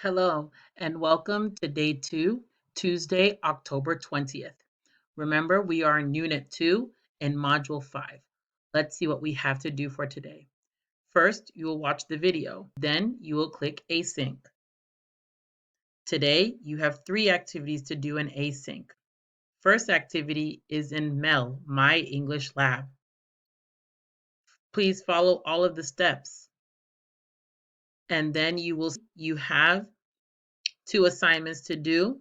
Hello, and welcome to day 2, Tuesday, October 20th. Remember, we are in Unit 2 in Module 5. Let's see what we have to do for today. First, you will watch the video. Then you will click Async. Today, you have 3 activities to do in Async. First activity is in MEL, My English Lab. Please follow all of the steps. And then you have 2 assignments to do,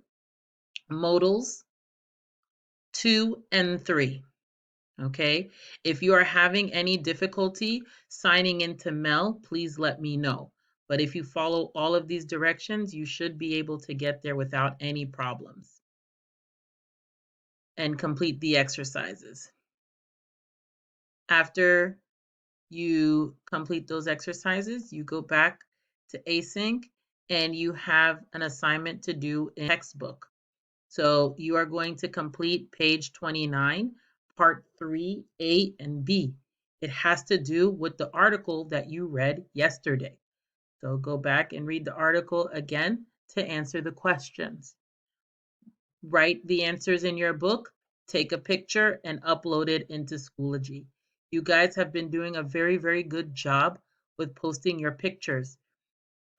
modals 2 and 3. Okay, if you are having any difficulty signing into Mel, please let me know. But if you follow all of these directions, you should be able to get there without any problems and complete the exercises. After you complete those exercises, you go back to Async and you have an assignment to do in textbook. So you are going to complete page 29, part 3, A and B. It has to do with the article that you read yesterday. So go back and read the article again to answer the questions. Write the answers in your book, take a picture, and upload it into Schoology. You guys have been doing a very, very good job with posting your pictures.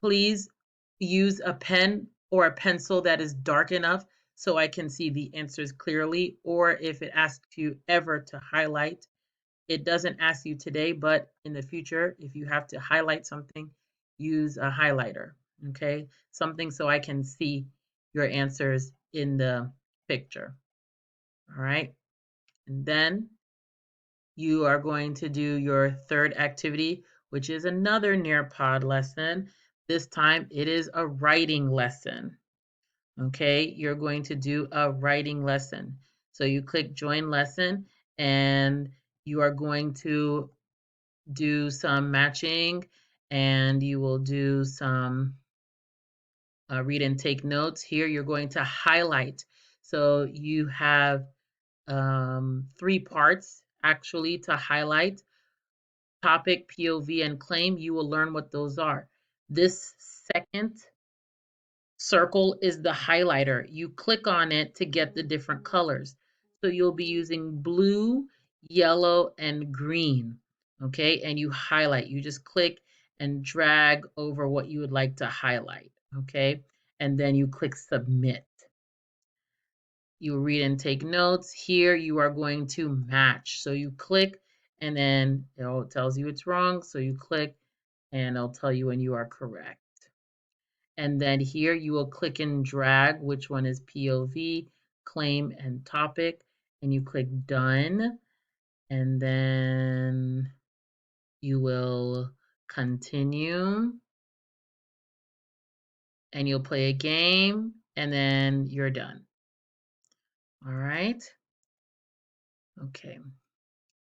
Please use a pen or a pencil that is dark enough so I can see the answers clearly, or if it asks you ever to highlight, it doesn't ask you today, but in the future, if you have to highlight something, use a highlighter, okay? Something so I can see your answers in the picture, all right? And then you are going to do your third activity, which is another Nearpod lesson. This time it is a writing lesson. Okay, you're going to do a writing lesson. So you click join lesson and you are going to do some matching and you will do some read and take notes. Here you're going to highlight. So you have 3 parts actually to highlight. Topic, POV, and claim. You will learn what those are. This second circle is the highlighter. You click on it to get the different colors. So you'll be using blue, yellow, and green. Okay, and you highlight. You just click and drag over what you would like to highlight. Okay, and then you click submit. You read and take notes. Here you are going to match. So you click and then it tells you it's wrong. So you click and it'll tell you when you are correct. And then here you will click and drag which one is POV, claim, and topic. And you click done. And then you will continue. And you'll play a game. And then you're done. All right. Okay.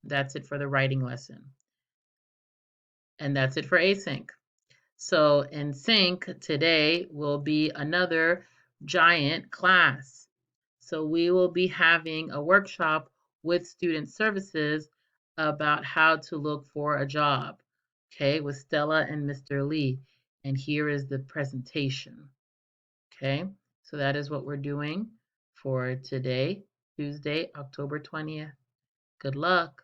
That's it for the writing lesson. And that's it for async. So in sync today will be another giant class. So we will be having a workshop with student services about how to look for a job, okay, with Stella and Mr. Lee. And here is the presentation, okay? So that is what we're doing for today, Tuesday, October 20th. Good luck.